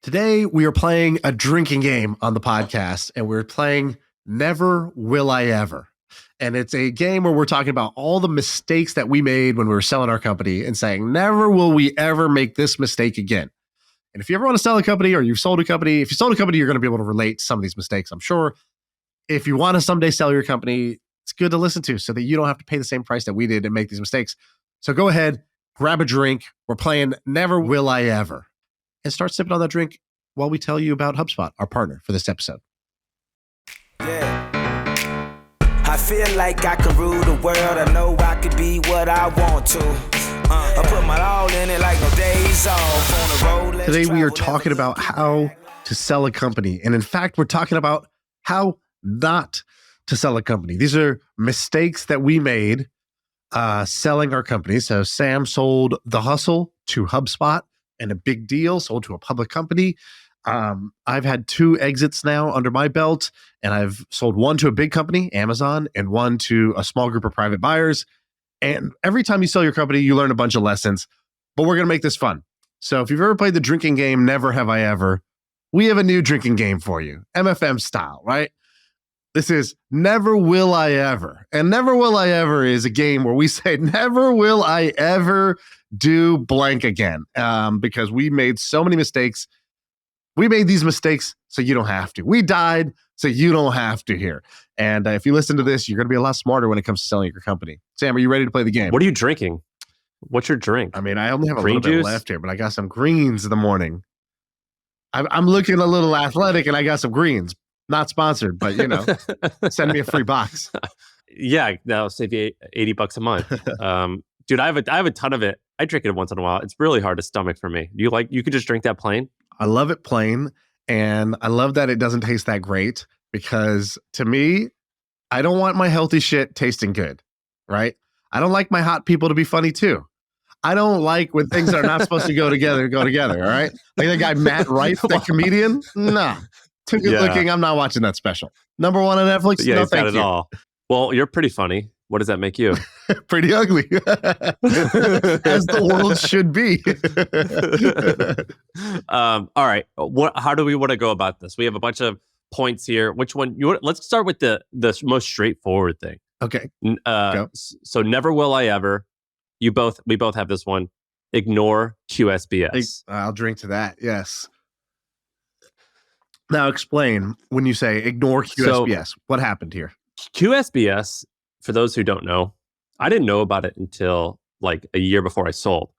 Today, we are playing a drinking game on the podcast, and we're playing Never Will I Ever. And it's a game where we're talking about all the mistakes that we made when we were selling our company and saying, never will we ever make this mistake again. And if you ever want to sell a company or you've sold a company, if you sold a company, you're going to be able to relate to some of these mistakes, I'm sure. If you want to someday sell your company, it's good to listen to so that you don't have to pay the same price that we did and make these mistakes. So go ahead, grab a drink. We're playing Never Will I Ever. And start sipping on that drink while we tell you about HubSpot, our partner for this episode. Yeah. I feel like I can rule the world. I know I can be what I want to. I put my all in it like no days off. On the road, Today we are talking about how to sell a company. And in fact, we're talking about how not to sell a company. These are mistakes that we made selling our company. So Sam sold The Hustle to HubSpot, and a big deal, sold to a public company. I've had 2 exits now under my belt, and I've sold one to a big company, Amazon, and one to a small group of private buyers. And every time you sell your company, you learn a bunch of lessons, but we're going to make this fun. So if you've ever played the drinking game, Never Have I Ever, we have a new drinking game for you, MFM style, right? This is Never Will I Ever. And Never Will I Ever is a game where we say, never will I ever do blank again, because we made so many mistakes. We made these mistakes so you don't have to. We died so you don't have to here. And if you listen to this, you're going to be a lot smarter when it comes to selling your company. Sam, are you ready to play the game? What are you drinking? What's your drink? I mean, I only have a Green little juice? bit left here, but I got some greens in the morning. I'm looking a little athletic, and I got some greens. Not sponsored, but send me a free box. Yeah, that'll save you $80 a month. Dude, I have a ton of it. I drink it once in a while. It's really hard to stomach for me. You could just drink that plain? I love it plain, and I love that it doesn't taste that great, because to me, I don't want my healthy shit tasting good, right? I don't like my hot people to be funny too. I don't like when things that are not supposed to go together, all right? Like that guy Matt Rife, that comedian? Nah. Too good looking. I'm not watching that special. Number 1 on Netflix? Yeah, No, he's got thank it you. all. Well, you're pretty funny. What does that make you? Pretty ugly. As the world should be. All right. How do we want to go about this? We have a bunch of points here. Which one? Let's start with the most straightforward thing. Okay. Go. So never will I ever. We both have this one. Ignore QSBS. I'll drink to that. Yes. Now explain when you say ignore QSBS. What happened here? QSBS, for those who don't know, I didn't know about it until like a year before I sold.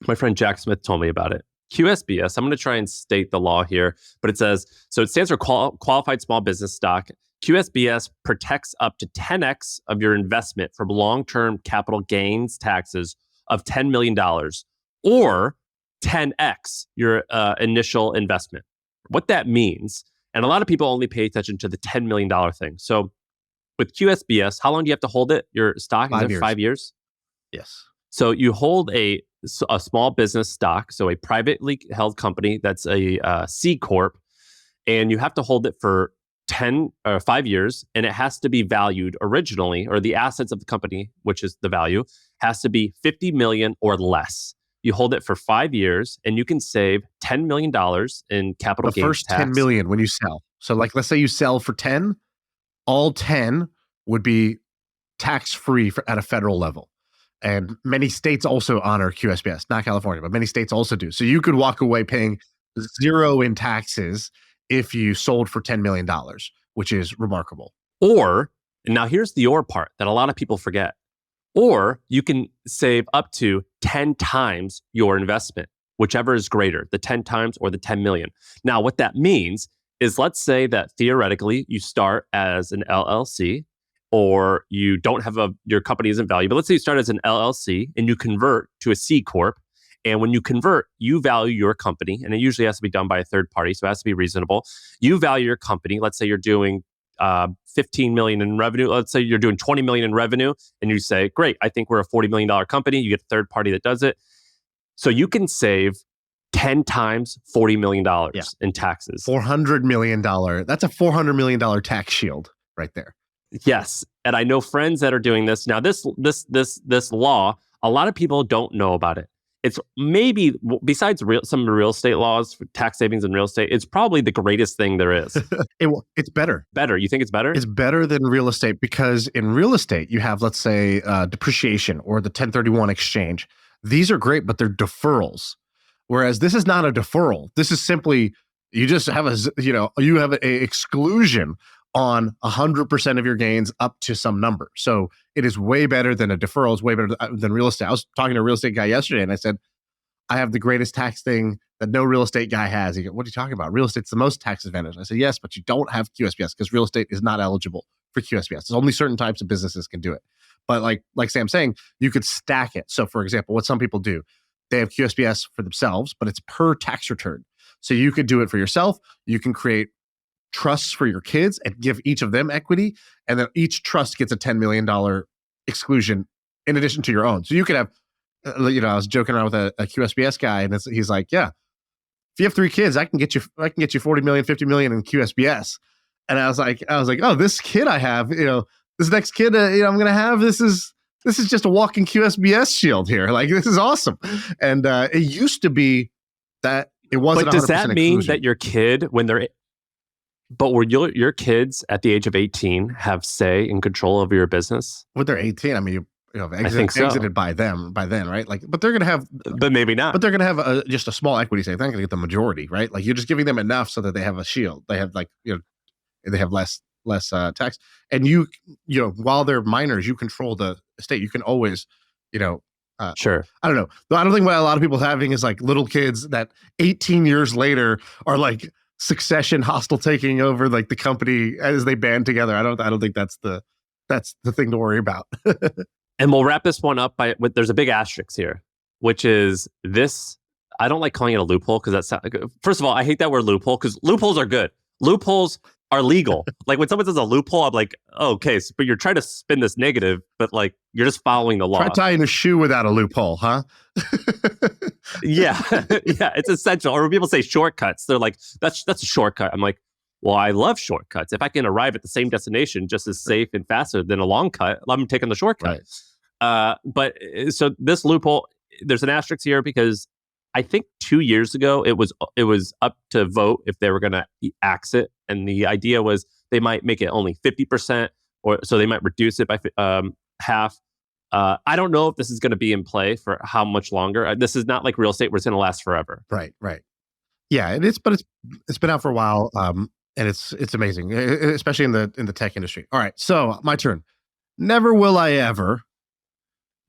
My friend Jack Smith told me about it. QSBS, I'm going to try and state the law here, but it says, so it stands for Qualified Small Business Stock. QSBS protects up to 10x of your investment from long-term capital gains taxes of $10 million or 10x your initial investment. What that means, and a lot of people only pay attention to the $10 million thing. So with QSBS, how long do you have to hold it? Your stock? 5 Is it years. 5 years? Yes. So you hold a small business stock, so a privately held company that's a C Corp, and you have to hold it for 5 years, and it has to be valued originally, or the assets of the company, which is the value, has to be $50 million or less. You hold it for 5 years, and you can save $10 million in capital gains tax. The first 10 million when you sell. So like, let's say you sell for 10, all 10 would be tax-free at a federal level. And many states also honor QSBS, not California, but many states also do. So you could walk away paying 0 in taxes if you sold for $10 million, which is remarkable. Or, and now here's the or part that a lot of people forget. Or you can save up to 10 times your investment, whichever is greater, the 10 times or the 10 million. Now, what that means is, let's say that theoretically you start as an LLC, or you don't have your company isn't valued, but let's say you start as an LLC and you convert to a C Corp. And when you convert, you value your company, and it usually has to be done by a third party, so it has to be reasonable. You value your company. Let's say you're doing 15 million in revenue. Let's say you're doing 20 million in revenue, and you say, great, I think we're a $40 million company. You get a third party that does it. So you can save 10 times $40 million in taxes. $400 million. That's a $400 million tax shield right there. Yes. And I know friends that are doing this. Now, this law, a lot of people don't know about it. it's maybe, besides some of the real estate laws, for tax savings in real estate, it's probably the greatest thing there is. It's better. Better. You think it's better? It's better than real estate because in real estate, you have, let's say, depreciation or the 1031 exchange. These are great, but they're deferrals. Whereas this is not a deferral. This is simply, you just have you have a exclusion on 100% of your gains up to some number. So it is way better than a deferral. It's way better than real estate. I was talking to a real estate guy yesterday and I said, I have the greatest tax thing that no real estate guy has. He goes, what are you talking about? Real estate's the most tax advantage. I said, yes, but you don't have QSBS because real estate is not eligible for QSBS. There's only certain types of businesses can do it. But like Sam's saying, you could stack it. So for example, what some people do, they have QSBS for themselves, but it's per tax return. So you could do it for yourself. You can create trusts for your kids and give each of them equity. And then each trust gets a $10 million exclusion in addition to your own. So you could have, I was joking around with a QSBS guy and he's like, yeah, if you have 3 kids, I can get you 40 million, 50 million in QSBS. And I was like, oh, this kid I have, this next kid, I'm going to have, this is just a walking QSBS shield here. Like, this is awesome. And it used to be that it wasn't 100% But does that mean exclusion. that your kid, were your kids at the age of 18 have say and control over your business? When they're 18, I mean, I think so. exited by then, right? Like, but they're going to have, but maybe not. but they're going to have just a small equity stake. They're not going to get the majority, right? Like, you're just giving them enough so that they have a shield. They have they have less tax. And while they're minors, you control the estate. You can always, Sure. I don't know. I don't think what a lot of people having is like little kids that 18 years later are like succession hostile taking over like the company as they band together. I don't think that's the thing to worry about. And we'll wrap this one up there's a big asterisk here, which is this. I don't like calling it a loophole because first of all, I hate that word loophole because loopholes are good. Loopholes are legal. Like when someone says a loophole, I'm like, oh, okay, but you're trying to spin this negative, but like you're just following the law. Try tying a shoe without a loophole, huh? Yeah, yeah, it's essential. Or when people say shortcuts, they're like, that's a shortcut. I'm like, well, I love shortcuts. If I can arrive at the same destination just as safe and faster than a long cut, I'm taking the shortcut. Right. But so this loophole, there's an asterisk here because I think 2 years ago it was up to vote if they were going to axe it, and the idea was they might make it only 50%, or so they might reduce it by half. I don't know if this is going to be in play for how much longer. This is not like real estate where it's going to last forever. Right. Yeah, it's been out for a while, and it's amazing, especially in the tech industry. All right, so my turn. Never will I ever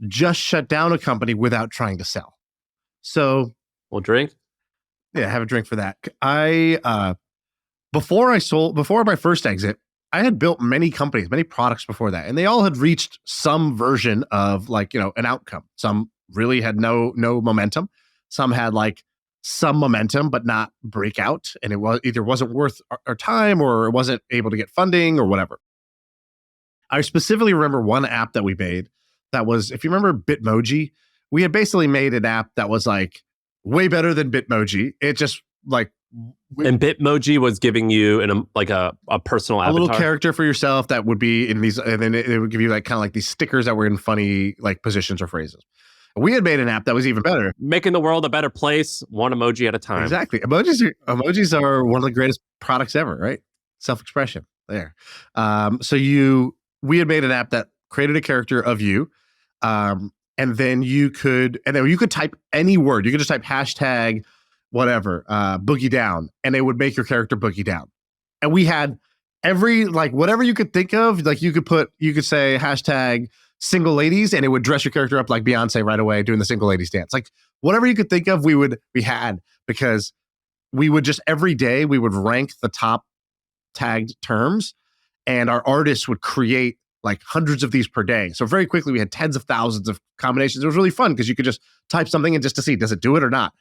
just shut down a company without trying to sell. So We'll drink. Yeah, have a drink for that. Before my first exit, I had built many companies, many products before that, and they all had reached some version of an outcome. Some really had no momentum. Some had like some momentum, but not breakout. And it was either wasn't worth our time or it wasn't able to get funding or whatever. I specifically remember one app that we made that was, if you remember Bitmoji, we had basically made an app that was like way better than Bitmoji. It just and Bitmoji was giving you a personal avatar, a little character for yourself that would be in these, and then it would give you like kind of like these stickers that were in funny like positions or phrases. We had made an app that was even better, making the world a better place, one emoji at a time. Exactly. Emojis are one of the greatest products ever, right? Self-expression there. We had made an app that created a character of you, and then you could type any word. You could just type hashtag whatever, boogie down, and it would make your character boogie down. And we had every whatever you could think of, you could say hashtag single ladies, and it would dress your character up like Beyonce right away doing the single ladies dance. Like whatever you could think of, we had, because we would just every day we would rank the top tagged terms, and our artists would create like hundreds of these per day. So very quickly we had tens of thousands of combinations. It was really fun because you could just type something in just to see, does it do it or not?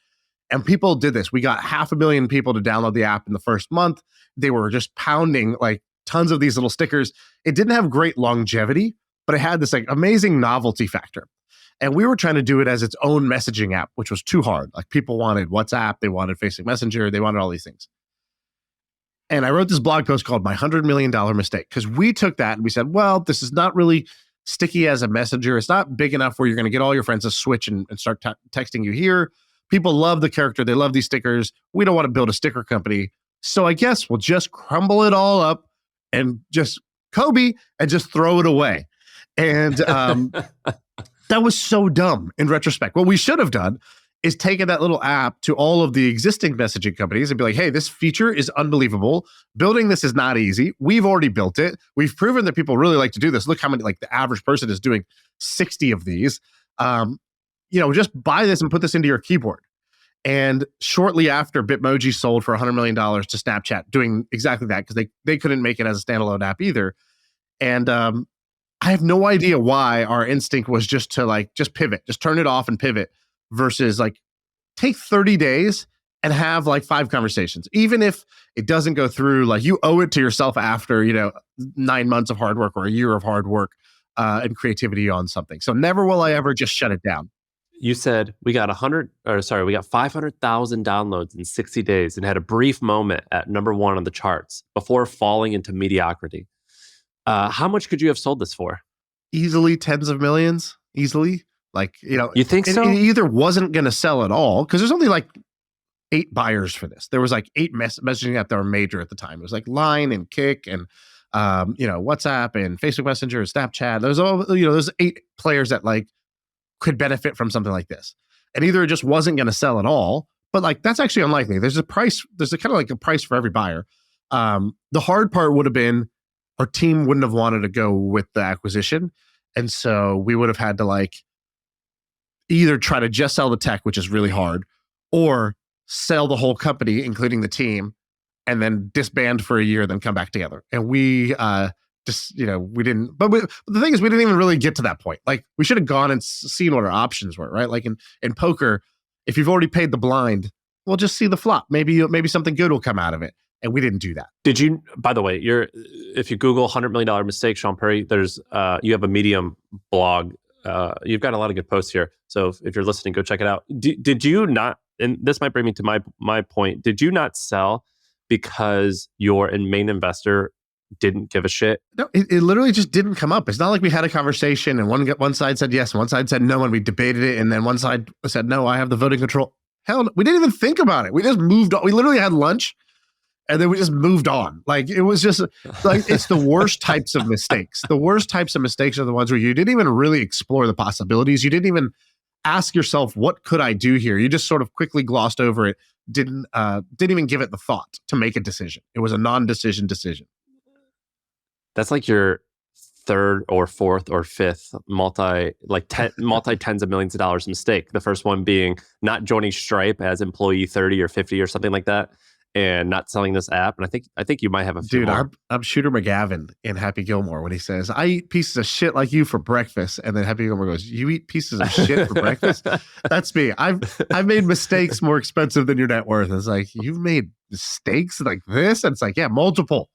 And people did this. We got 500,000 people to download the app in the first month. They were just pounding like tons of these little stickers. It didn't have great longevity, but it had this like amazing novelty factor. And we were trying to do it as its own messaging app, which was too hard. Like people wanted WhatsApp, they wanted Facebook Messenger, they wanted all these things. And I wrote this blog post called My $100 Million Mistake, because we took that and we said, well, this is not really sticky as a messenger. It's not big enough where you're going to get all your friends to switch and start texting you here. People love the character. They love these stickers. We don't want to build a sticker company. So I guess we'll just crumble it all up and just Kobe and just throw it away. And that was so dumb in retrospect. What we should have done is taken that little app to all of the existing messaging companies and be like, hey, this feature is unbelievable. Building this is not easy. We've already built it. We've proven that people really like to do this. Look how many, like the average person is doing 60 of these. Just buy this and put this into your keyboard. And shortly after, Bitmoji sold for $100 million to Snapchat, doing exactly that because they couldn't make it as a standalone app either. And I have no idea why our instinct was just to just pivot, just turn it off and pivot versus take 30 days and have 5 conversations. Even if it doesn't go through, you owe it to yourself after, 9 months of hard work or a year of hard work and creativity on something. So never will I ever just shut it down. You said we got 500,000 downloads in 60 days and had a brief moment at number 1 on the charts before falling into mediocrity. How much could you have sold this for? Easily tens of millions. Easily. You think so? It either wasn't going to sell at all because there's only 8 buyers for this. There was 8 messaging apps that were major at the time. It was Line and Kik and WhatsApp and Facebook Messenger and Snapchat. There's there's 8 players that could benefit from something like this. And either it just wasn't going to sell at all, but that's actually unlikely. There's a price. There's a kind of a price for every buyer. The hard part would have been our team wouldn't have wanted to go with the acquisition. And so we would have had to either try to just sell the tech, which is really hard, or sell the whole company, including the team, and then disband for a year, then come back together. And we we didn't, but the thing is, we didn't even really get to that point. We should have gone and seen what our options were, right? In poker, if you've already paid the blind, we'll just see the flop. Maybe something good will come out of it. And we didn't do that. Did you, by the way, if you Google $100 million mistake, Sean Perry, there's, you have a Medium blog. You've got a lot of good posts here. So if you're listening, go check it out. Did you not, and this might bring me to my point, did you not sell because your main investor didn't give a shit? No, it literally just didn't come up. It's not like we had a conversation and one side said yes, and one side said no, and we debated it, and then one side said no, I have the voting control. Hell, we didn't even think about it. We just moved on. We literally had lunch, and then we just moved on. It was just it's the worst types of mistakes. The worst types of mistakes are the ones where you didn't even really explore the possibilities. You didn't even ask yourself, what could I do here? You just sort of quickly glossed over it. Didn't even give it the thought to make a decision. It was a non-decision decision. That's your third or fourth or fifth multi tens of millions of dollars mistake. The first one being not joining Stripe as employee 30 or 50 or something like that, and not selling this app. And I think you might have a few more. I'm Shooter McGavin in Happy Gilmore when he says, I eat pieces of shit like you for breakfast. And then Happy Gilmore goes, you eat pieces of shit for breakfast? That's me. I've made mistakes more expensive than your net worth. It's you've made mistakes like this? And it's yeah, multiple.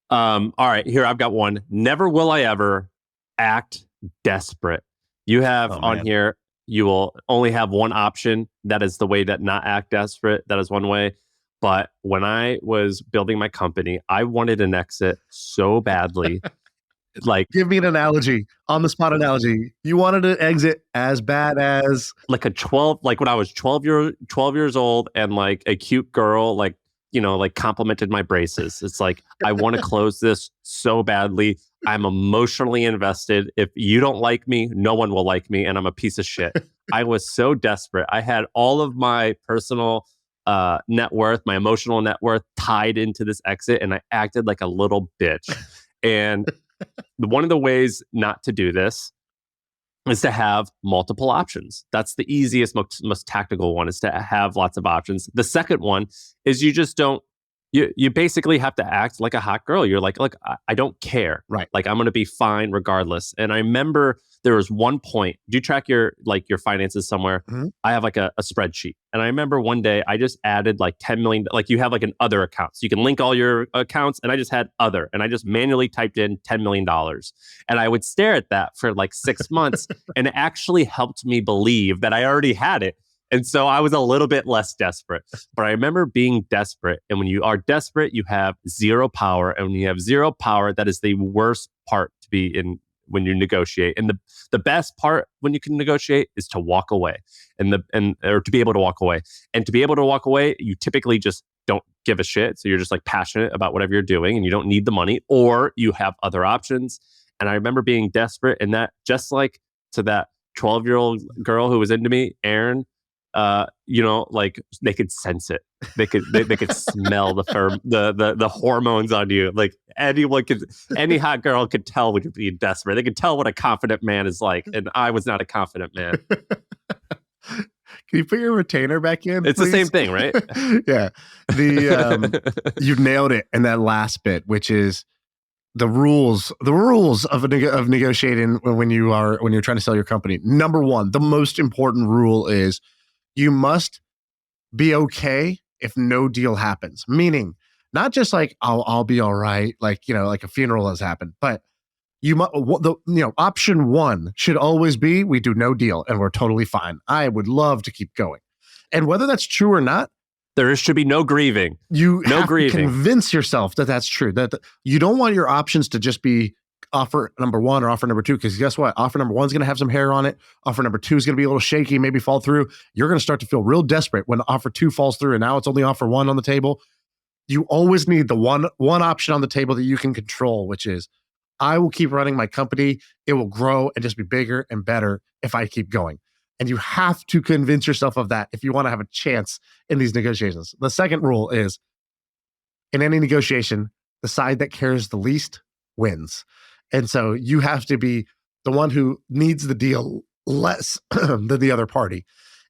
All right, here, I've got one. Never will I ever act desperate. You have on here, you will only have one option. That is the way to not act desperate. That is one way. But when I was building my company, I wanted an exit so badly. Give me an analogy, on the spot analogy. You wanted to exit as bad as when I was 12 years old, and a cute girl, complimented my braces. It's I want to close this so badly. I'm emotionally invested. If you don't like me, no one will like me, and I'm a piece of shit. I was so desperate. I had all of my personal net worth, my emotional net worth tied into this exit, and I acted like a little bitch. And one of the ways not to do this is to have multiple options. That's the easiest, most tactical one, is to have lots of options. The second one is you just don't, you basically have to act like a hot girl. You're look, I don't care. Right. I'm going to be fine regardless. And I remember there was one point, do you track your finances somewhere? Mm-hmm. I have a spreadsheet. And I remember one day I just added 10 million, you have an other account. So you can link all your accounts, and I just had other, and I just manually typed in $10 million. And I would stare at that for 6 months, and it actually helped me believe that I already had it. And so I was a little bit less desperate. But I remember being desperate. And when you are desperate, you have zero power. And when you have zero power, that is the worst part to be in when you negotiate. And the best part when you can negotiate is to walk away or to be able to walk away. And to be able to walk away, you typically just don't give a shit. So you're just like passionate about whatever you're doing and you don't need the money, or you have other options. And I remember being desperate, and that just like to that 12-year-old girl who was into me, Erin, like they could sense it. They could smell the hormones on you. Like any hot girl could tell when you're being desperate. They could tell what a confident man is like, and I was not a confident man. Can you put your retainer back in? It's please? the same thing, right? Yeah. You've nailed it in that last bit, which is the rules of negotiating when you're trying to sell your company. Number one, the most important rule is you must be okay if no deal happens. Meaning, not just like I'll be all right, like like a funeral has happened, but option one should always be we do no deal and we're totally fine. I would love to keep going, and whether that's true or not, there should be no grieving. You have to convince yourself that that's true. That you don't want your options to just be offer number one or offer number two, because guess what? Offer number one is going to have some hair on it. Offer number two is going to be a little shaky, maybe fall through. You're going to start to feel real desperate when offer two falls through, and now it's only offer one on the table. You always need the one option on the table that you can control, which is I will keep running my company. It will grow and just be bigger and better if I keep going. And you have to convince yourself of that if you want to have a chance in these negotiations. The second rule is, in any negotiation, the side that cares the least wins. And so you have to be the one who needs the deal less than the other party.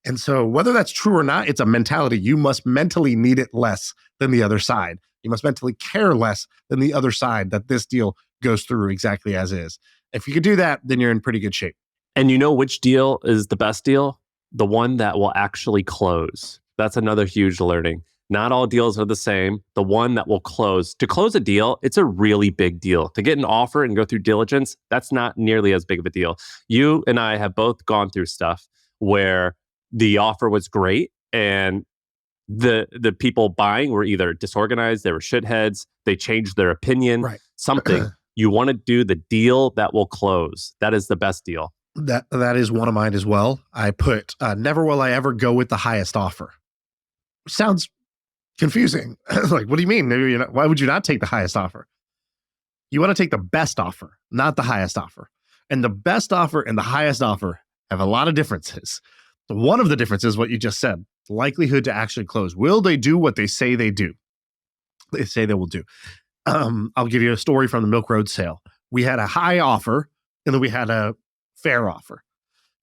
And so whether that's true or not, it's a mentality. You must mentally need it less than the other side. You must mentally care less than the other side that this deal goes through exactly as is. If you could do that, then you're in pretty good shape. And you know which deal is the best deal? The one that will actually close. That's another huge learning. Not all deals are the same. The one that will close. To close a deal, it's a really big deal. To get an offer and go through diligence, that's not nearly as big of a deal. You and I have both gone through stuff where the offer was great and the people buying were either disorganized, they were shitheads, they changed their opinion, right. Something. You want to do the deal that will close. That is the best deal. That is one of mine as well. I put, never will I ever go with the highest offer. Sounds confusing. Like, what do you mean? Why would you not take the highest offer? You want to take the best offer, not the highest offer. And the best offer and the highest offer have a lot of differences. One of the differences, what you just said, likelihood to actually close. Will they do what they say they do? They say they will do. I'll give you a story from the Milk Road sale. We had a high offer and then we had a fair offer.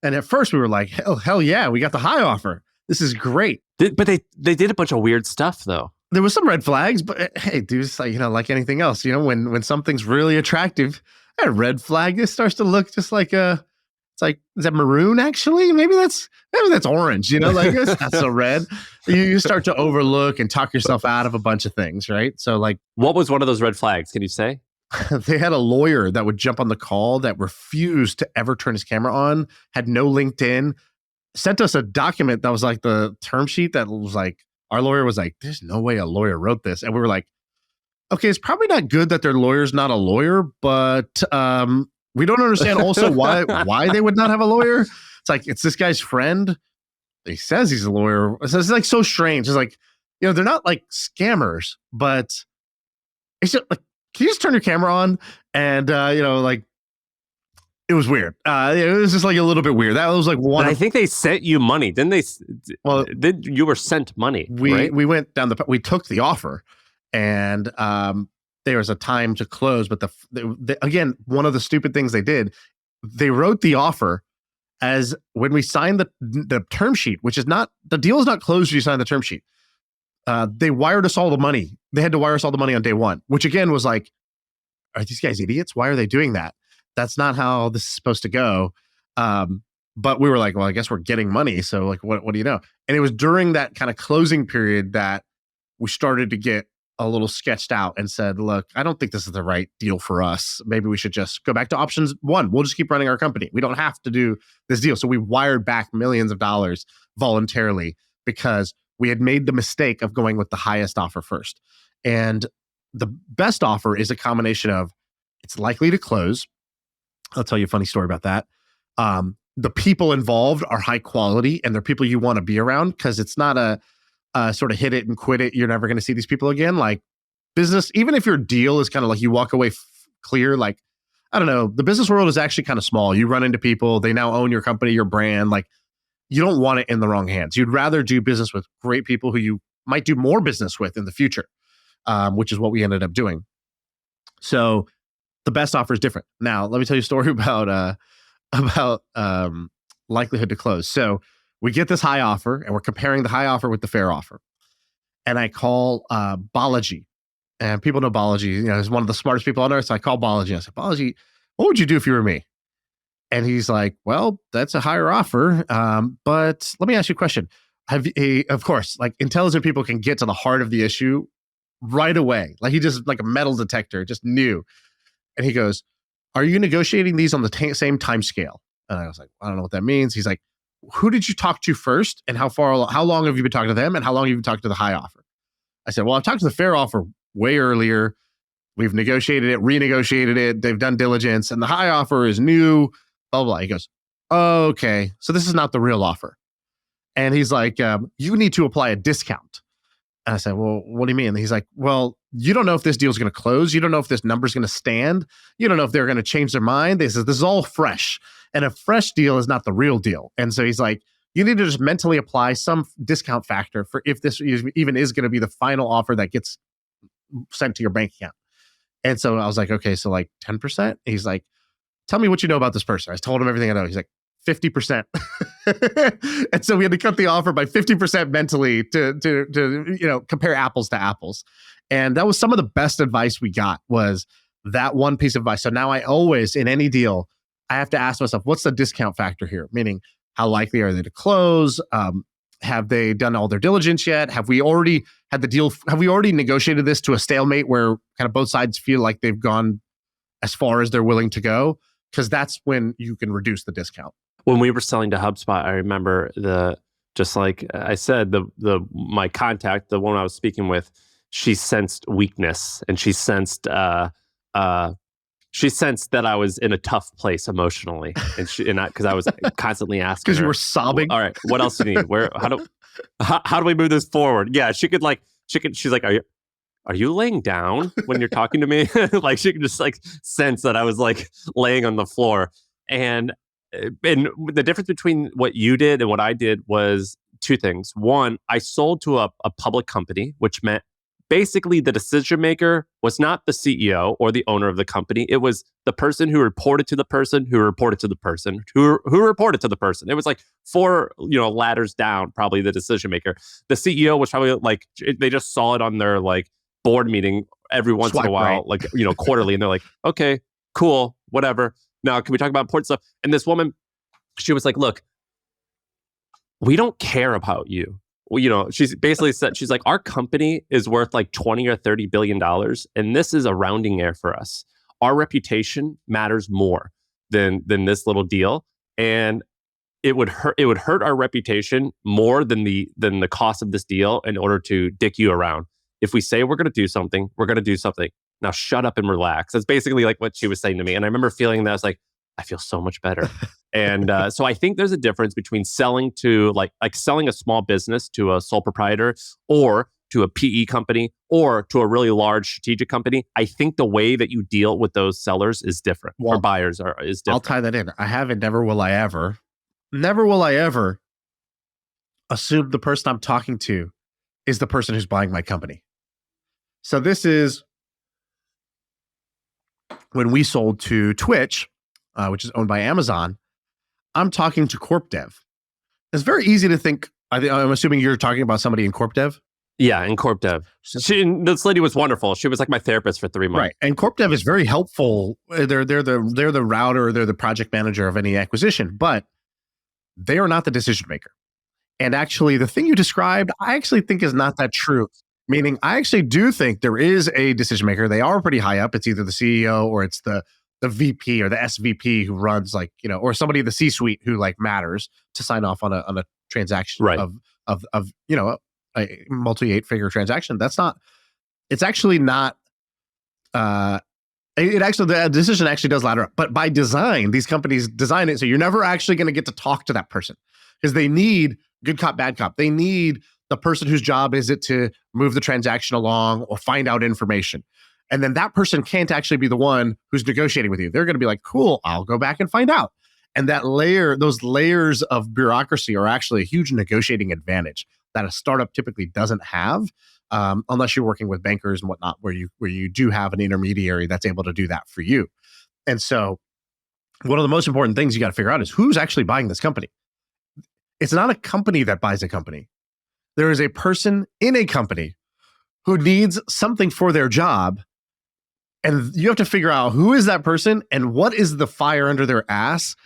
And at first we were like, hell yeah, we got the high offer. This is great. But they did a bunch of weird stuff though. There was some red flags, but hey, dude, it's like, like anything else, when something's really attractive, a red flag, it starts to look just like it's like, is that maroon actually? Maybe that's orange, like it's not so red. You start to overlook and talk yourself out of a bunch of things, right? So like, what was one of those red flags? Can you say? They had a lawyer that would jump on the call that refused to ever turn his camera on, had no LinkedIn, sent us a document that was like the term sheet that was like, our lawyer was like, there's no way a lawyer wrote this. And we were like, okay, it's probably not good that their lawyer's not a lawyer, but we don't understand also why they would not have a lawyer. It's like, it's this guy's friend. He says he's a lawyer. It's like so strange. It's like, they're not like scammers, but it's just like, can you just turn your camera on? And, like, it was weird. It was just like a little bit weird. That was like one. I think they sent you money. Didn't they? Well, you were sent money. We went down we took the offer and there was a time to close. But again, one of the stupid things they did, they wrote the offer as when we signed the term sheet, which is not, the deal is not closed when you sign the term sheet. They wired us all the money. They had to wire us all the money on day one, which again was like, are these guys idiots? Why are they doing that? That's not how this is supposed to go. But we were like, well, I guess we're getting money. So like, what do you know? And it was during that kind of closing period that we started to get a little sketched out and said, look, I don't think this is the right deal for us. Maybe we should just go back to options one. We'll just keep running our company. We don't have to do this deal. So we wired back millions of dollars voluntarily because we had made the mistake of going with the highest offer first. And the best offer is a combination of it's likely to close. I'll tell you a funny story about that. The people involved are high quality and they're people you want to be around because it's not a sort of hit it and quit it. You're never going to see these people again. Like business, even if your deal is kind of like you walk away clear, like, I don't know, the business world is actually kind of small. You run into people, they now own your company, your brand. Like you don't want it in the wrong hands. You'd rather do business with great people who you might do more business with in the future, which is what we ended up doing. So the best offer is different. Now, let me tell you a story about likelihood to close. So we get this high offer and we're comparing the high offer with the fair offer. And I call Balaji. And people know Balaji, he's one of the smartest people on earth. So I call Balaji and I said, Balaji, what would you do if you were me? And he's like, well, that's a higher offer. But let me ask you a question. Of course, like intelligent people can get to the heart of the issue right away. Like he just like a metal detector, just knew. And he goes, are you negotiating these on the same time scale? And I was like, I don't know what that means. He's like, who did you talk to first? And how long have you been talking to them? And how long have you been talking to the high offer? I said, well, I've talked to the fair offer way earlier. We've negotiated it, renegotiated it. They've done diligence and the high offer is new, blah, blah. He goes, oh, okay. So this is not the real offer. And he's like, you need to apply a discount. And I said, well, what do you mean? And he's like, well, you don't know if this deal is going to close. You don't know if this number is going to stand. You don't know if they're going to change their mind. They said, this is all fresh. And a fresh deal is not the real deal. And so he's like, you need to just mentally apply some discount factor for if this even is going to be the final offer that gets sent to your bank account. And so I was like, okay, so like 10%. He's like, tell me what you know about this person. I told him everything I know. He's like, 50%. And so we had to cut the offer by 50% mentally to compare apples to apples. And that was some of the best advice we got was that one piece of advice. So now I always, in any deal, I have to ask myself, what's the discount factor here? Meaning, how likely are they to close? Have they done all their diligence yet? Have we already had the deal? Have we already negotiated this to a stalemate where kind of both sides feel like they've gone as far as they're willing to go? Because that's when you can reduce the discount. When we were selling to HubSpot, I remember just like I said, my contact, the one I was speaking with, she sensed weakness and she sensed that I was in a tough place emotionally, and because I was constantly asking because her, you were sobbing. All right, what else do you need? How do we move this forward? Yeah, she's like, are you laying down when you're talking to me? Like she could just like sense that I was like laying on the floor. And the difference between what you did and what I did was two things. One, I sold to a public company, which meant basically the decision maker was not the CEO or the owner of the company. It was the person who reported to the person who reported to the person who reported to the person. It was like 4 ladders down, probably the decision maker. The CEO was probably like, they just saw it on their like board meeting every once in a while, right. like quarterly, and they're like, okay, cool, whatever. Now, can we talk about important stuff? And this woman, she was like, look, we don't care about you. Well, she's basically said, she's like, our company is worth like 20 or 30 billion dollars, and this is a rounding error for us. Our reputation matters more than this little deal, and it would hurt our reputation more than the cost of this deal in order to dick you around. If we say we're going to do something, we're going to do something. Now shut up and relax. That's basically like what she was saying to me. And I remember feeling that I was like, I feel so much better. And so I think there's a difference between selling to like selling a small business to a sole proprietor or to a PE company or to a really large strategic company. I think the way that you deal with those sellers is different, or buyers is different. I'll tie that in. I haven't, never will I ever assume the person I'm talking to is the person who's buying my company. So this is when we sold to Twitch, which is owned by Amazon. I'm talking to Corp Dev. It's very easy to think, I'm assuming you're talking about somebody in Corp Dev? Yeah, in Corp Dev. This lady was wonderful. She was like my therapist for 3 months. Right. And Corp Dev is very helpful. They're the router, they're the project manager of any acquisition, but they are not the decision maker. And actually, the thing you described, I actually think is not that true. Meaning, I actually do think there is a decision maker. They are pretty high up. It's either the CEO or it's the VP or the SVP who runs or somebody in the C-suite who matters to sign off on a transaction Right. of a multi-8-figure transaction. It's actually not. The decision actually does ladder up, but by design, these companies design it so you're never actually going to get to talk to that person because they need good cop, bad cop. They need the person whose job is it to move the transaction along or find out information. And then that person can't actually be the one who's negotiating with you. They're going to be like, cool, I'll go back and find out. And those layers of bureaucracy are actually a huge negotiating advantage that a startup typically doesn't have, unless you're working with bankers and whatnot, where you do have an intermediary that's able to do that for you. And so one of the most important things you got to figure out is who's actually buying this company. It's not a company that buys a company. There is a person in a company who needs something for their job. And you have to figure out who is that person and what is the fire under their ass.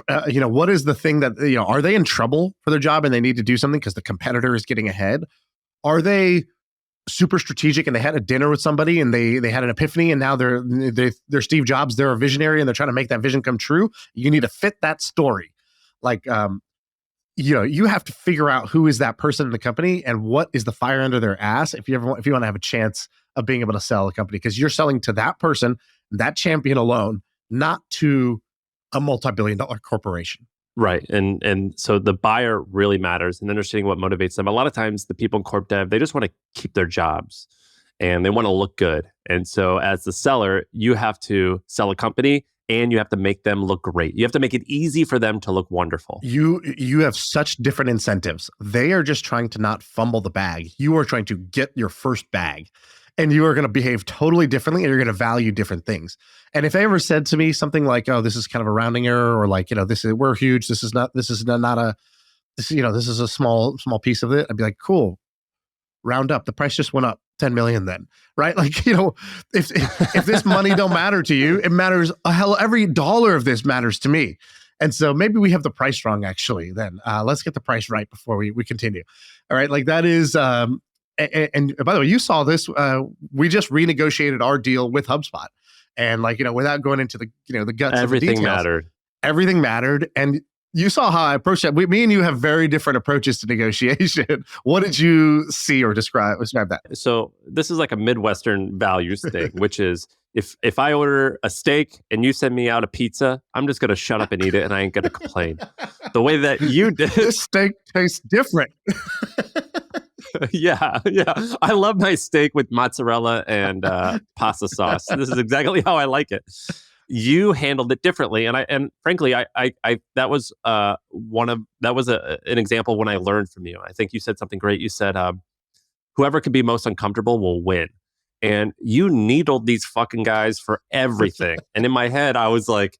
What is the thing that, are they in trouble for their job and they need to do something because the competitor is getting ahead? Are they super strategic and they had a dinner with somebody and they had an epiphany and now they're Steve Jobs, they're a visionary and they're trying to make that vision come true? You need to fit that story. You have to figure out who is that person in the company and what is the fire under their ass if you want to have a chance of being able to sell a company, because you're selling to that person, that champion alone, not to a multi-billion-dollar corporation. Right. And so the buyer really matters and understanding what motivates them. A lot of times the people in corp dev, they just want to keep their jobs and they want to look good. And so as the seller, you have to sell a company and you have to make them look great. You have to make it easy for them to look wonderful. You have such different incentives. They are just trying to not fumble the bag. You are trying to get your first bag. And you are going to behave totally differently and you're going to value different things. And if they ever said to me something like, oh, this is kind of a rounding error, or we're huge. This is a small piece of it. I'd be like, cool, round up. The price just went up 10 million then, right? If this money don't matter to you, it matters every dollar of this matters to me. And so maybe we have the price wrong actually then. Let's get the price right before we continue. All right. That is, and by the way, you saw this. We just renegotiated our deal with HubSpot, and without going into the the guts of the details, everything mattered. And you saw how I approached that. Me and you have very different approaches to negotiation. What did you see or describe that? So this is like a Midwestern values thing, which is if I order a steak and you send me out a pizza, I'm just gonna shut up and eat it, and I ain't gonna complain. The way that you did, this steak tastes different. Yeah. I love my steak with mozzarella and pasta sauce. This is exactly how I like it. You handled it differently, and frankly, I that was an example when I learned from you. I think you said something great. You said, "Whoever can be most uncomfortable will win," and you needled these fucking guys for everything. And in my head, I was like,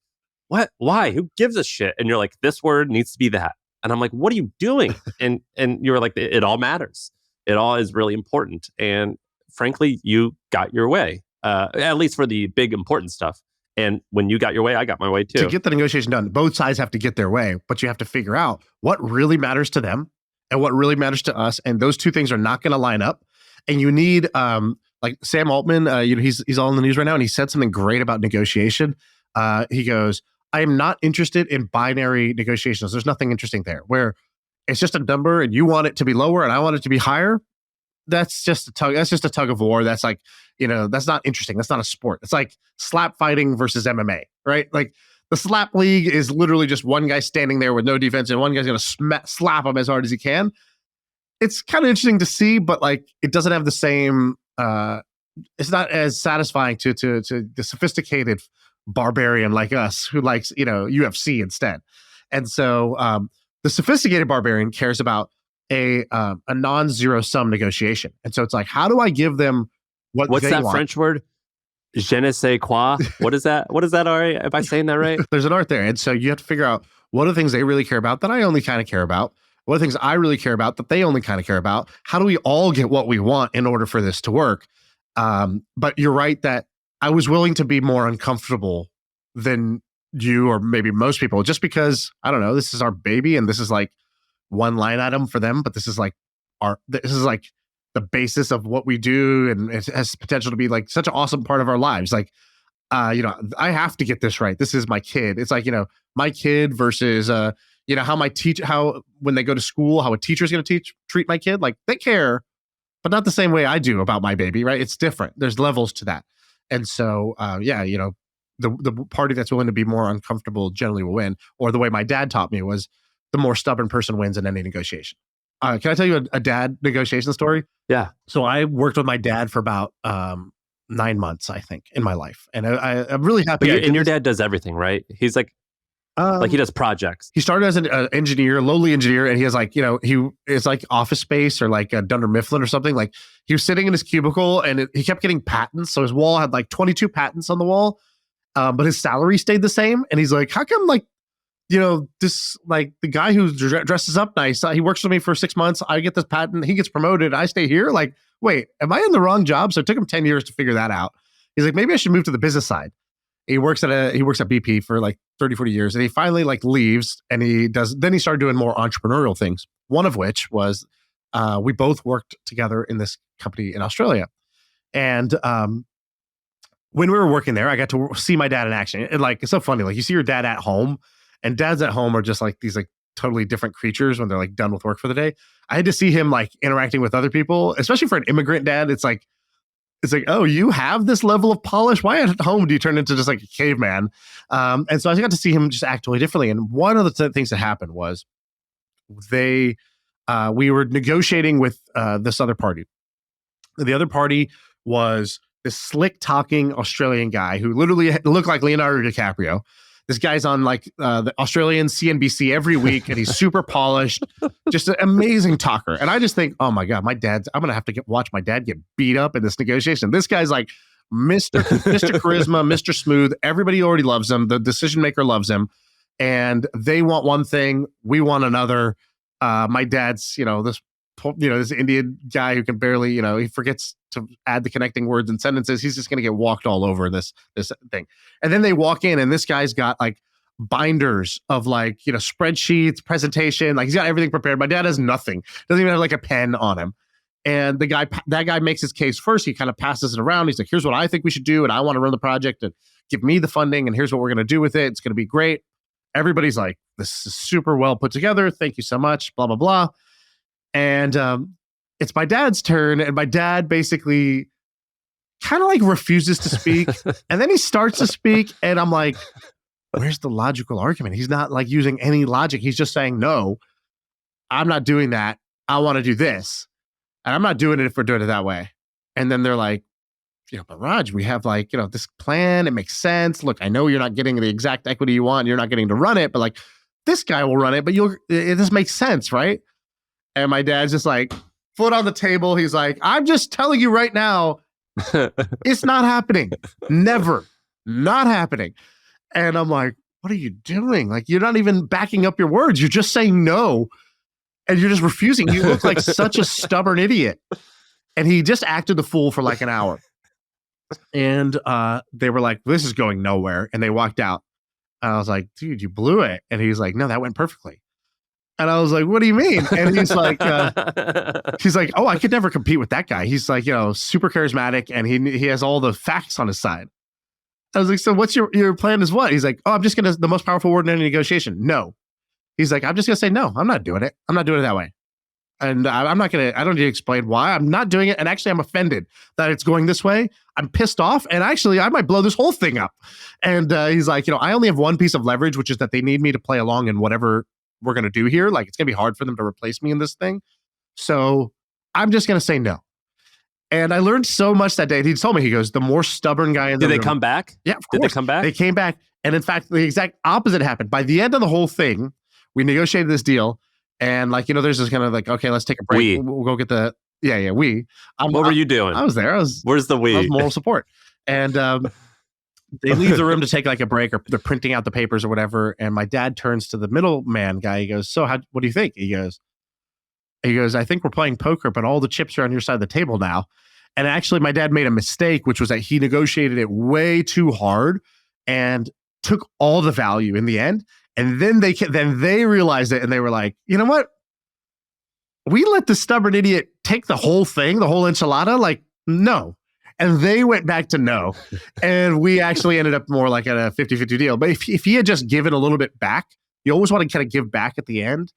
"What? Why? Who gives a shit?" And you're like, "This word needs to be that." And I'm like, "What are you doing?" And you were like, "It all matters. It all is really important." And frankly, you got your way, at least for the big important stuff. And when you got your way, I got my way too. To get the negotiation done, both sides have to get their way, but you have to figure out what really matters to them and what really matters to us. And those two things are not going to line up. And you need, like Sam Altman, he's all in the news right now, and he said something great about negotiation. He goes, "I am not interested in binary negotiations. There's nothing interesting there. Where it's just a number and you want it to be lower and I want it to be higher. That's just a tug of war. That's that's not interesting. That's not a sport. It's like slap fighting versus MMA, right? Like the slap league is literally just one guy standing there with no defense and one guy's going to slap him as hard as he can. It's kind of interesting to see, but it doesn't have the same, it's not as satisfying to the sophisticated barbarian like us who likes, UFC instead. And so, the sophisticated barbarian cares about a non-zero sum negotiation. And so it's like, how do I give them what's that want? French word? Je ne sais quoi. What is that? What is that, Ari? Am I saying that right? There's an art there. And so you have to figure out what are the things they really care about that I only kind of care about? What are the things I really care about that they only kind of care about? How do we all get what we want in order for this to work? But you're right that I was willing to be more uncomfortable than you or maybe most people, just because, I don't know, this is our baby and this is like one line item for them, but this is like the basis of what we do, and it has potential to be like such an awesome part of our lives. Like, I have to get this right. This is my kid. It's like, my kid versus, how when they go to school, how a teacher's going to treat my kid. Like, they care, but not the same way I do about my baby, right? It's different. There's levels to that. And so, the party that's willing to be more uncomfortable generally will win. Or the way my dad taught me was the more stubborn person wins in any negotiation. Can I tell you a dad negotiation story? Yeah. So I worked with my dad for about 9 months, I think, in my life. And I'm really happy. But your dad does everything, right? He's like he does projects. He started as an engineer, lowly engineer, and he has like, he is like Office Space or like a Dunder Mifflin or something. Like, he was sitting in his cubicle and he kept getting patents. So his wall had like 22 patents on the wall, but his salary stayed the same. And he's like, how come like, this, like, the guy who dresses up nice, he works with me for 6 months. I get this patent. He gets promoted. I stay here. Like, wait, am I in the wrong job? So it took him 10 years to figure that out. He's like, maybe I should move to the business side. He works at BP for like 30, 40 years. And he finally like leaves, and then he started doing more entrepreneurial things. One of which was, we both worked together in this company in Australia. And, when we were working there, I got to see my dad in action. And like, it's so funny. Like, you see your dad at home, and dads at home are just like these like totally different creatures when they're like done with work for the day. I had to see him like interacting with other people, especially for an immigrant dad. It's like, oh, you have this level of polish. Why at home do you turn into just like a caveman? And so I got to see him just act totally differently. And one of the things that happened was we were negotiating with this other party. The other party was this slick talking Australian guy who literally looked like Leonardo DiCaprio. This guy's on like the Australian CNBC every week, and he's super polished, just an amazing talker. And I just think, oh my God, I'm going to have to watch my dad get beat up in this negotiation. This guy's like Mr. Charisma, Mr. Smooth. Everybody already loves him. The decision maker loves him. And they want one thing, we want another. My dad's, this Indian guy who can barely, he forgets to add the connecting words and sentences. He's just going to get walked all over this thing. And then they walk in, and this guy's got like binders of like, spreadsheets, presentation. Like, he's got everything prepared. My dad has nothing. Doesn't even have like a pen on him. And that guy makes his case first. He kind of passes it around. He's like, here's what I think we should do. And I want to run the project, and give me the funding. And here's what we're going to do with it. It's going to be great. Everybody's like, this is super well put together. Thank you so much. Blah, blah, blah. And it's my dad's turn, and my dad basically kind of like refuses to speak. And then he starts to speak, and I'm like, where's the logical argument? He's not like using any logic. He's just saying, no, I'm not doing that. I want to do this. And I'm not doing it if we're doing it that way. And then they're like, but Raj, we have like, this plan. It makes sense. Look, I know you're not getting the exact equity you want. You're not getting to run it, but like, this guy will run it, but this makes sense, right? And my dad's just like, foot on the table. He's like, I'm just telling you right now, it's not happening. Never. Not happening. And I'm like, what are you doing? Like, you're not even backing up your words. You're just saying no. And you're just refusing. You look like such a stubborn idiot. And he just acted the fool for like an hour. And they were like, this is going nowhere. And they walked out. And I was like, dude, you blew it. And he's like, no, that went perfectly. And I was like, what do you mean? And he's like, oh, I could never compete with that guy. He's like, super charismatic, and he has all the facts on his side. I was like, so what's your plan is what? He's like, oh, I'm just going to, the most powerful word in any negotiation. No. He's like, I'm just going to say, no, I'm not doing it. I'm not doing it that way. And I don't need to explain why I'm not doing it. And actually, I'm offended that it's going this way. I'm pissed off. And actually, I might blow this whole thing up. And he's like, I only have one piece of leverage, which is that they need me to play along in whatever we're going to do here. Like, it's going to be hard for them to replace me in this thing. So I'm just going to say no. And I learned so much that day. He told me, he goes, the more stubborn guy in the room. Did they come back? Yeah, of course. Did they come back? They came back. And in fact, the exact opposite happened. By the end of the whole thing, we negotiated this deal. And like, there's this kind of like, okay, let's take a break. We'll go get the, we. What were you doing? I was there. Where's the we? I was moral support. And they leave the room to take like a break, or they're printing out the papers or whatever. And my dad turns to the middleman guy. He goes, so what do you think? He goes, I think we're playing poker, but all the chips are on your side of the table now. And actually, my dad made a mistake, which was that he negotiated it way too hard and took all the value in the end. And then they realized it, and they were like, you know what? we let the stubborn idiot take the whole thing, the whole enchilada? Like, no. And they went back to no. And we actually ended up more like at a 50-50 deal. But if he had just given a little bit back, you always want to kind of give back at the end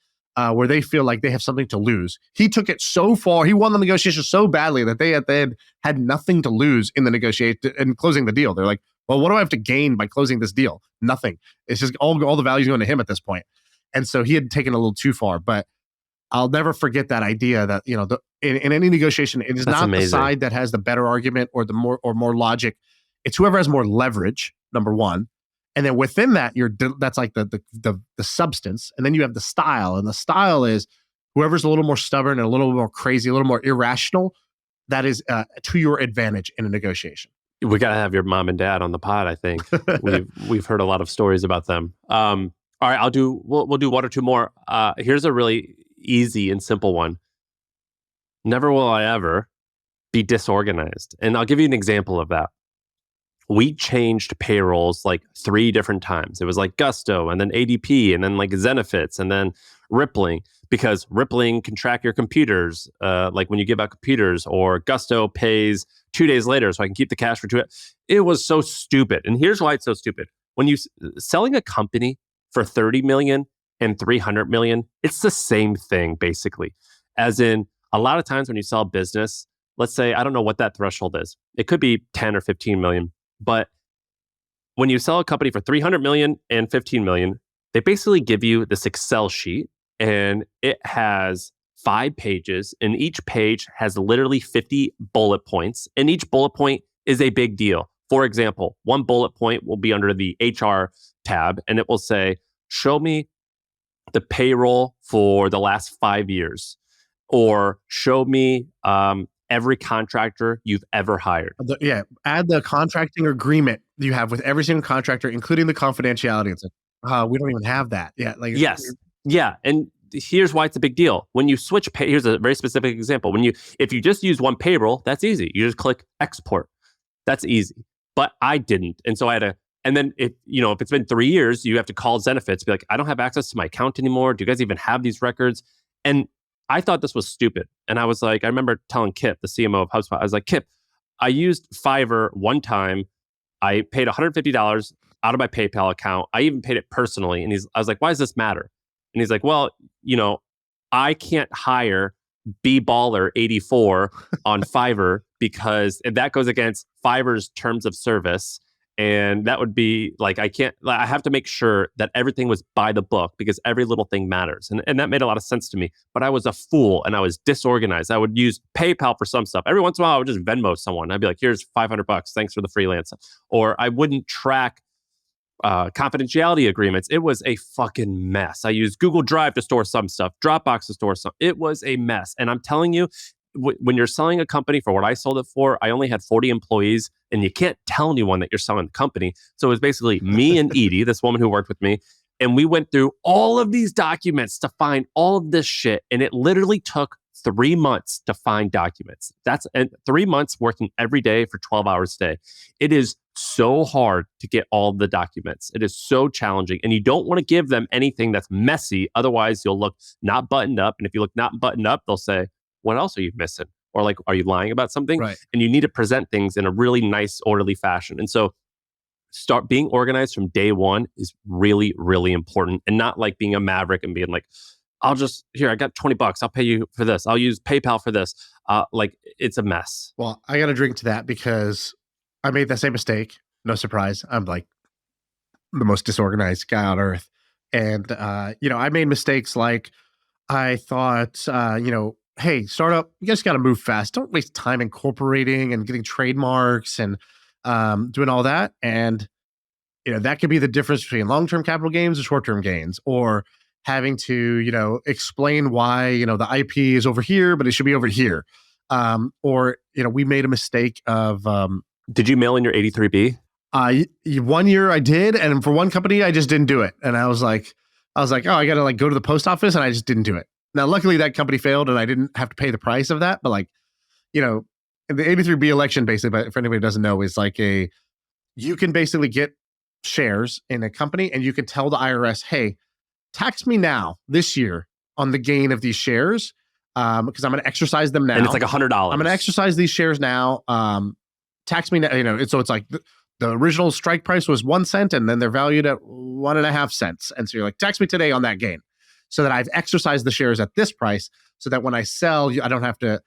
where they feel like they have something to lose. He took it so far. He won the negotiation so badly that they at the end had nothing to lose in the negotiation and closing the deal. They're like, well, what do I have to gain by closing this deal? Nothing. It's just all the value's going to him at this point. And so he had taken a little too far. But I'll never forget that idea that, in any negotiation, it is That's not amazing. the side that has the better argument or the more logic. It's whoever has more leverage, number one. And then within that, that's like the substance. And then you have the style. And the style is whoever's a little more stubborn and a little more crazy, a little more irrational, that is to your advantage in a negotiation. We got to have your mom and dad on the pod, I think. We've heard a lot of stories about them. All right, we'll do one or two more. Here's a really easy and simple one. Never will I ever be disorganized. And I'll give you an example of that. We changed payrolls like 3 different times. It was like Gusto and then ADP and then like Zenefits and then Rippling, because Rippling can track your computers, like when you give out computers, or Gusto pays 2 days later so I can keep the cash for 2 days. It was so stupid. And here's why it's so stupid. When you selling a company for 30 million and 300 million, it's the same thing basically. As in, a lot of times when you sell a business, let's say, I don't know what that threshold is. It could be 10 or 15 million. But when you sell a company for 300 million and 15 million, they basically give you this Excel sheet and it has 5 pages, and each page has literally 50 bullet points, and each bullet point is a big deal. For example, one bullet point will be under the HR tab, and it will say, show me the payroll for the last 5 years, or show me every contractor you've ever hired. Add the contracting agreement you have with every single contractor, including the confidentiality. It's like, we don't even have that. Yes. Yeah. And here's why it's a big deal. When you switch here's a very specific example. If you just use one payroll, that's easy. You just click export. That's easy. But I didn't. And so I had to, and then if it's been 3 years, you have to call Zenefits, be like, I don't have access to my account anymore. Do you guys even have these records? And I thought this was stupid. And I was like, I remember telling Kip, the CMO of HubSpot, I was like, Kip, I used Fiverr one time. I paid $150 out of my PayPal account. I even paid it personally. And I was like, why does this matter? And he's like, well, I can't hire bballer84 on Fiverr because that goes against Fiverr's terms of service. And that would be like, I have to make sure that everything was by the book because every little thing matters. And that made a lot of sense to me. But I was a fool and I was disorganized. I would use PayPal for some stuff. Every once in a while, I would just Venmo someone. I'd be like, here's $500. Thanks for the freelance. Or I wouldn't track confidentiality agreements. It was a fucking mess. I used Google Drive to store some stuff, Dropbox to store some. It was a mess. And I'm telling you, when you're selling a company for what I sold it for, I only had 40 employees and you can't tell anyone that you're selling the company. So it was basically me and Edie, this woman who worked with me. And we went through all of these documents to find all of this shit. And it literally took 3 months to find documents. That's 3 months working every day for 12 hours a day. It is so hard to get all the documents. It is so challenging. And you don't want to give them anything that's messy. Otherwise, you'll look not buttoned up. And if you look not buttoned up, they'll say, what else are you missing? Or like, are you lying about something? Right. And you need to present things in a really nice, orderly fashion. And so start being organized from day one is really, really important. And not like being a maverick and being like, I got $20. I'll pay you for this. I'll use PayPal for this. Like it's a mess. Well, I got to drink to that because I made that same mistake. No surprise. I'm like the most disorganized guy on earth. And, I made mistakes like I thought, hey, startup, you guys got to move fast. Don't waste time incorporating and getting trademarks and doing all that. And, that could be the difference between long-term capital gains and short-term gains, or having to, explain why, the IP is over here, but it should be over here. Or, we made a mistake of... Did you mail in your 83B? 1 year I did. And for one company, I just didn't do it. And I was like, oh, I got to go to the post office, and I just didn't do it. Now, luckily that company failed and I didn't have to pay the price of that. But the 83B election, basically, but if anybody doesn't know, is like you can basically get shares in a company and you can tell the IRS, hey, tax me now this year on the gain of these shares. because I'm going to exercise them now. And it's like $100. I'm going to exercise these shares now. Tax me now. So it's like the original strike price was 1 cent, and then they're valued at 1.5 cents. And so you're like, tax me today on that gain, so that I've exercised the shares at this price, so that when I sell, I don't have to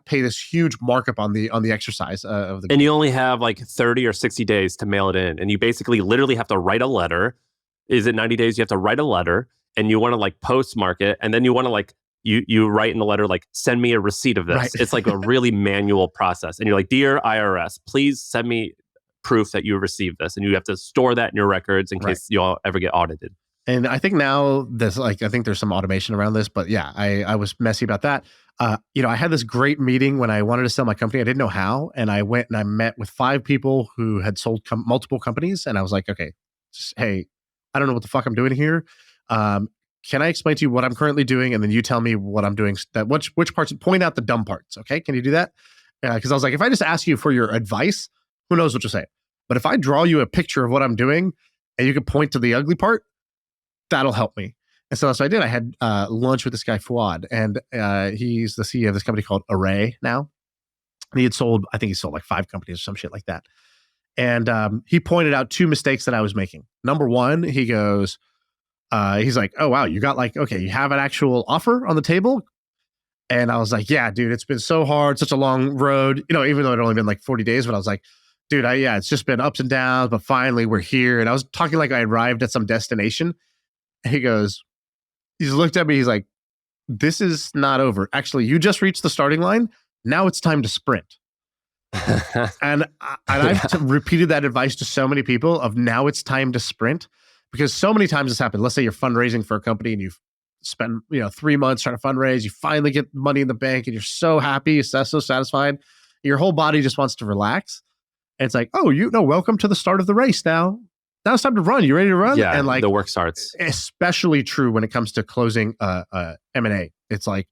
pay this huge markup on the exercise of the. And you only have like 30 or 60 days to mail it in, and you basically literally have to write a letter. Is it 90 days? You have to write a letter, and you want to like postmark it, and then you want to like you write in the letter like, send me a receipt of this. Right. It's like a really manual process, and you're like, dear IRS, please send me proof that you received this, and you have to store that in your records in case you all ever get audited. And I think now there's I think there's some automation around this, but yeah, I was messy about that. I had this great meeting when I wanted to sell my company. I didn't know how. And I went and I met with 5 people who had sold multiple companies. And I was like, okay, hey, I don't know what the fuck I'm doing here. Can I explain to you what I'm currently doing? And then you tell me what I'm doing, which parts, point out the dumb parts. Okay. Can you do that? Because I was like, if I just ask you for your advice, who knows what you'll say. But if I draw you a picture of what I'm doing and you can point to the ugly part, that'll help me. And so that's what I did. I had lunch with this guy, Fuad, and he's the CEO of this company called Array now. And he sold like 5 companies or some shit like that. And he pointed out 2 mistakes that I was making. Number one, he goes, he's like, oh, wow, you got like, okay, you have an actual offer on the table? And I was like, yeah, dude, it's been so hard, such a long road, even though it only been like 40 days, but I was like, dude, it's just been ups and downs, but finally we're here. And I was talking like I arrived at some destination. And he just looked at me, he's like, this is not over. Actually, you just reached the starting line. Now it's time to sprint. And I've repeated that advice to so many people of now it's time to sprint, because so many times this happened. Let's say you're fundraising for a company and you've spent 3 months trying to fundraise. You finally get money in the bank and you're so happy, you're so satisfied. Your whole body just wants to relax. And it's like, oh, welcome to the start of the race now. Now it's time to run. You ready to run? Yeah, and like the work starts. Especially true when it comes to closing M&A. It's like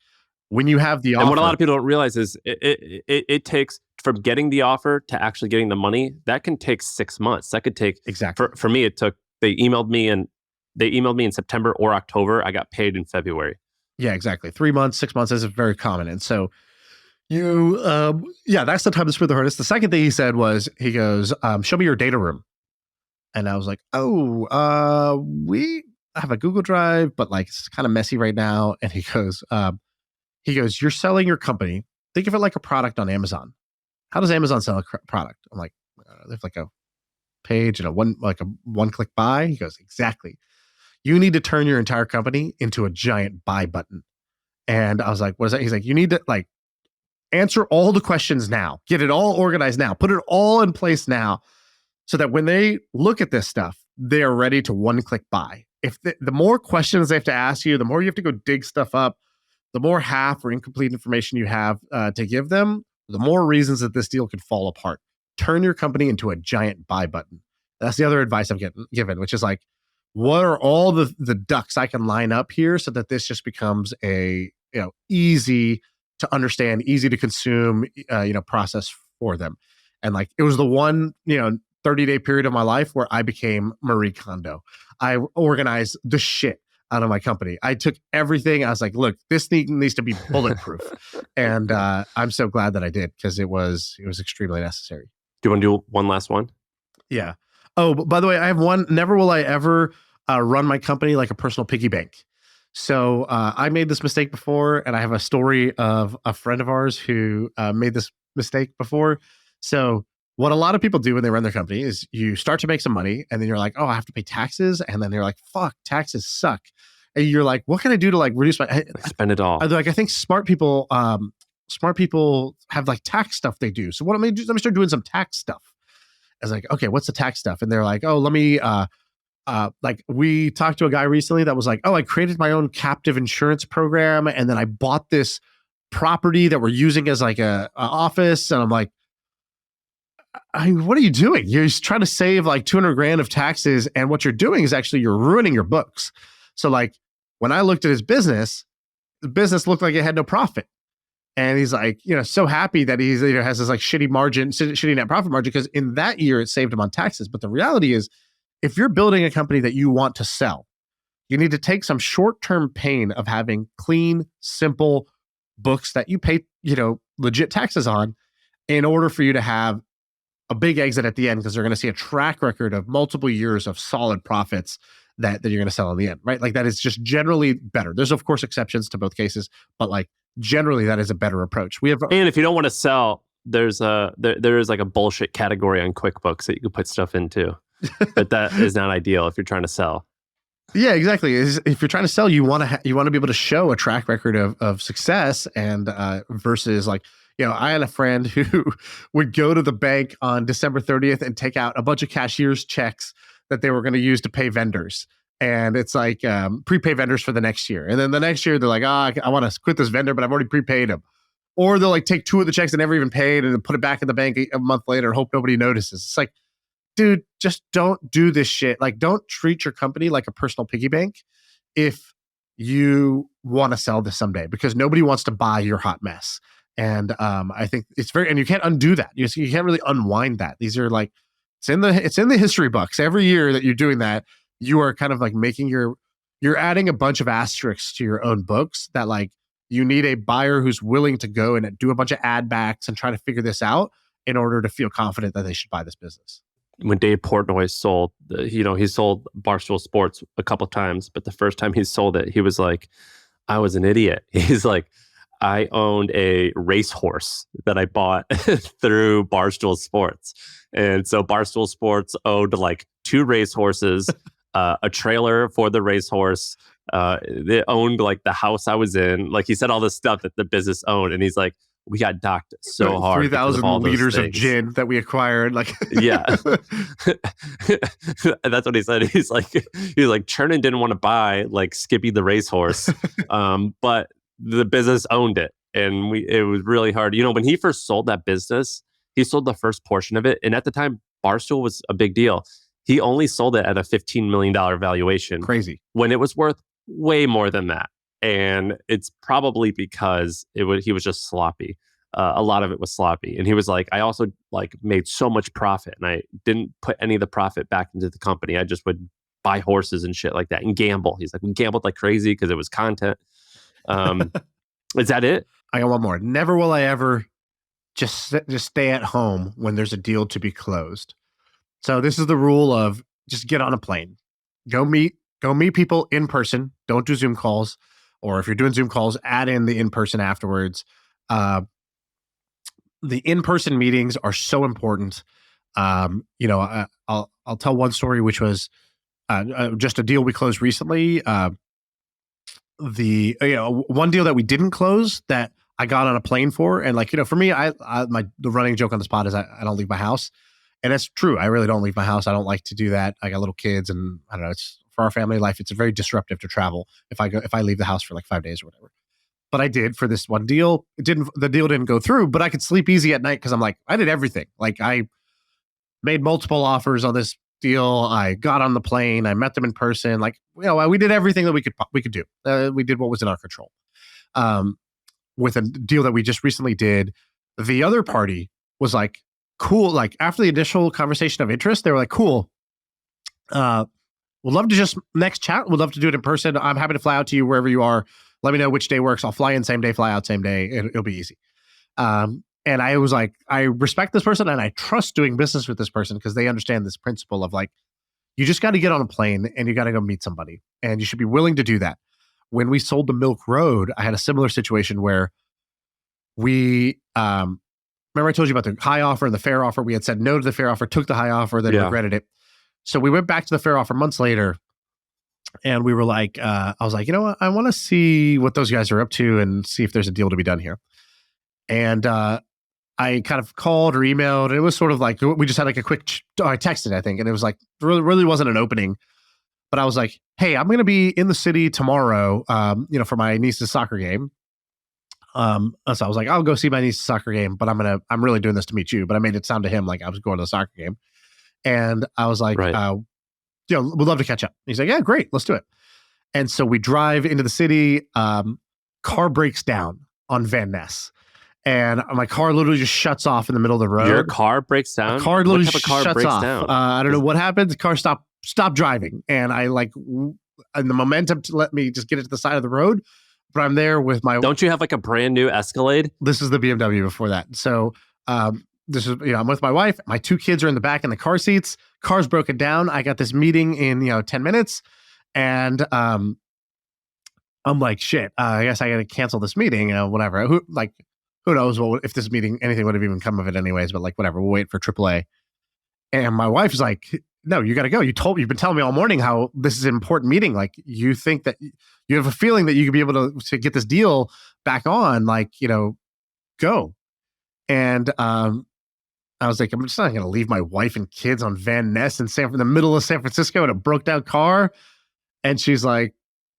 when you have the offer. And what a lot of people don't realize is it takes, from getting the offer to actually getting the money, that can take 6 months. That could take, exactly. For me, it took, they emailed me in September or October. I got paid in February. Yeah, exactly. 3 months, 6 months is very common. And so that's the time to sprint the hardest. The second thing he said was, he goes, show me your data room. And I was like, we have a Google Drive, but like it's kind of messy right now. And he goes, you're selling your company. Think of it like a product on Amazon. How does Amazon sell a product? I'm like, there's like a page and a one-click buy. He goes, exactly. You need to turn your entire company into a giant buy button. And I was like, what is that? He's like, you need to like answer all the questions now, get it all organized now, put it all in place now, so that when they look at this stuff, they are ready to one-click buy. If the more questions they have to ask you, the more you have to go dig stuff up, the more half or incomplete information you have to give them, the more reasons that this deal could fall apart. Turn your company into a giant buy button. That's the other advice I've given, which is like, what are all the ducks I can line up here so that this just becomes a easy to understand, easy to consume, process for them. And like, it was the one, 30-day period of my life where I became Marie Kondo. I organized the shit out of my company. I took everything. I was like, look, this needs to be bulletproof. And I'm so glad that I did, because it was extremely necessary. Do you want to do one last one? Yeah. Oh, by the way, I have one. Never will I ever run my company like a personal piggy bank. So I made this mistake before, and I have a story of a friend of ours who made this mistake before. So what a lot of people do when they run their company is you start to make some money, and then you're like, oh, I have to pay taxes. And then they're like, fuck, taxes suck. And you're like, what can I do to like reduce my spend it all? I think smart people have like tax stuff they do. So what am I do? Let me start doing some tax stuff. I was like, okay, what's the tax stuff? And they're like, oh, let me like we talked to a guy recently that was like, oh, I created my own captive insurance program, and then I bought this property that we're using as like a office. And I'm like, what are you doing? You're just trying to save like 200 grand of taxes. And what you're doing is actually you're ruining your books. So like when I looked at his business, the business looked like it had no profit. And he's like, so happy that he's has this like shitty net profit margin, because in that year it saved him on taxes. But the reality is, if you're building a company that you want to sell, You need to take some short-term pain of having clean, simple books that you pay, legit taxes on in order for you to have a big exit at the end, because they're going to see a track record of multiple years of solid profits that you're going to sell in the end, right? Like that is just generally better. There's of course exceptions to both cases, but like generally that is a better approach. And if you don't want to sell, there is like a bullshit category on QuickBooks that you can put stuff into, but that is not ideal if you're trying to sell. Yeah, exactly. If you're trying to sell, you want to be able to show a track record of success, and versus like, I had a friend who would go to the bank on December 30th and take out a bunch of cashier's checks that they were going to use to pay vendors. And it's like prepay vendors for the next year. And then the next year, they're like, I want to quit this vendor, but I've already prepaid them. Or they'll like take 2 of the checks that never even paid and then put it back in the bank a month later and hope nobody notices. It's like, dude, just don't do this shit. Like, don't treat your company like a personal piggy bank if you want to sell this someday, because nobody wants to buy your hot mess. And I think it's and you can't undo that. You can't really unwind that. These are like, it's in the history books. Every year that you're doing that, you are kind of like you're adding a bunch of asterisks to your own books that like you need a buyer who's willing to go and do a bunch of ad backs and try to figure this out in order to feel confident that they should buy this business. When Dave Portnoy sold, he sold Barstool Sports a couple of times, but the first time he sold it, he was like, I was an idiot. He's like, I owned a racehorse that I bought through Barstool Sports. And so Barstool Sports owned like 2 racehorses, a trailer for the racehorse. They owned like the house I was in. Like he said all this stuff that the business owned. And he's like, we got docked so hard. 3,000 liters of gin that we acquired. Like, yeah. And that's what he said. He's like, Chernin didn't want to buy like Skippy the racehorse. But the business owned it. And it was really hard. When he first sold that business, he sold the first portion of it. And at the time, Barstool was a big deal. He only sold it at a $15 million valuation. Crazy. When it was worth way more than that. And it's probably because he was just sloppy. A lot of it was sloppy. And he was like, I also like made so much profit and I didn't put any of the profit back into the company. I just would buy horses and shit like that and gamble. He's like, we gambled like crazy because it was content. Is that it? I got one more. Never will I ever just stay at home when there's a deal to be closed. So this is the rule of just get on a plane, go meet people in person. Don't do Zoom calls, or if you're doing Zoom calls, add in the in-person afterwards. The in-person meetings are so important. I'll tell one story, which was just a deal we closed recently. One deal that we didn't close that I got on a plane for, and for me, the running joke on the spot is I don't leave my house, and that's true. I really don't leave my house. I don't like to do that. I got little kids, and I don't know. It's for our family life. It's very disruptive to travel if I leave the house for like 5 days or whatever. But I did for this one deal. The deal didn't go through, but I could sleep easy at night because I'm like, I did everything. Like I made multiple offers on this deal. I got on the plane. I met them in person. Like, we did everything that we could do. We did what was in our control. With a deal that we just recently did, the other party was like, cool. Like after the initial conversation of interest, they were like, cool. We'd love to just next chat. We'd love to do it in person. I'm happy to fly out to you wherever you are. Let me know which day works. I'll fly in same day, fly out same day. It'll be easy. And I was like, I respect this person and I trust doing business with this person because they understand this principle of like, you just got to get on a plane and you got to go meet somebody and you should be willing to do that. When we sold the Milk Road, I had a similar situation where we, remember I told you about the high offer and the fair offer. We had said no to the fair offer, took the high offer, then regretted it. So we went back to the fair offer months later and we were like, I was like, you know what? I want to see what those guys are up to and see if there's a deal to be done here. And I kind of called or emailed. And it was sort of like, we just had like a quick, I texted, I think. And it was like, really wasn't an opening. But I was like, hey, I'm going to be in the city tomorrow, for my niece's soccer game. So I was like, I'll go see my niece's soccer game, but I'm really doing this to meet you. But I made it sound to him like I was going to the soccer game. And I was like, we'd love to catch up. He's like, yeah, great. Let's do it. And so we drive into the city. Car breaks down on Van Ness. And my car literally just shuts off in the middle of the road. Your car breaks down? The car literally shuts off. I don't know what happened. The car stopped driving. And I and the momentum to let me just get it to the side of the road. But I'm there with my. Don't you have like a brand new Escalade? This is the BMW before that. So this is, I'm with my wife. My 2 kids are in the back in the car seats. Car's broken down. I got this meeting in 10 minutes, and I'm like, shit. I guess I got to cancel this meeting. Whatever. Who knows if this meeting anything would have even come of it anyways? But like, whatever. We'll wait for AAA. And my wife is like, no, you got to go. You've been telling me all morning how this is an important meeting. Like, you think that you have a feeling that you could be able to get this deal back on, like, go. And I was like, I'm just not going to leave my wife and kids on Van Ness in the middle of San Francisco in a broke down car. And she's like,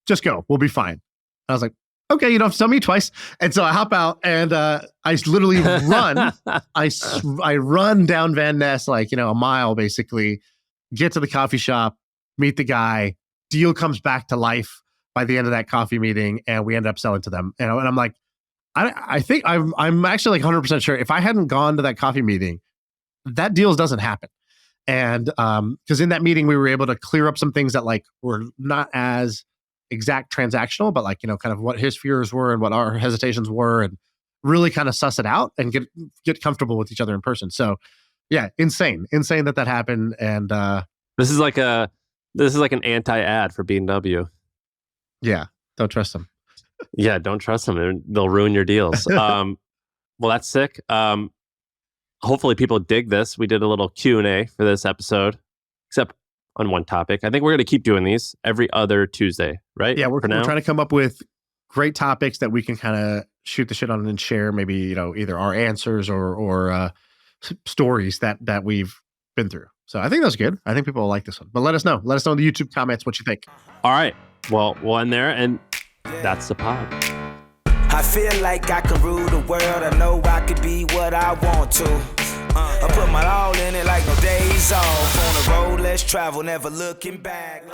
just go. We'll be fine. I was like, okay, you don't have to tell me twice. And so I hop out and I literally run. I run down Van Ness, like, a mile basically, get to the coffee shop, meet the guy. Deal comes back to life by the end of that coffee meeting, and we end up selling to them. And I'm like, I think I'm actually like 100% sure if I hadn't gone to that coffee meeting, that deal doesn't happen. And because in that meeting, we were able to clear up some things that like were not as exact transactional, but like, kind of what his fears were and what our hesitations were, and really kind of suss it out and get comfortable with each other in person. So yeah, insane that happened. And this is like an anti-ad for B&W. Yeah, don't trust them. Yeah, don't trust them. They'll ruin your deals. Well, that's sick. Hopefully people dig this. We did a little Q&A for this episode, except on one topic. I think we're going to keep doing these every other Tuesday, right? Yeah, we're trying to come up with great topics that we can kind of shoot the shit on and share maybe, either our answers or stories that we've been through. So I think that's good. I think people will like this one. But let us know. Let us know in the YouTube comments what you think. All right. Well, we'll end there, and that's the pod. I feel like I can rule the world. I know I could be what I want to. I put my all in it like no days off. On the road, let's travel, never looking back.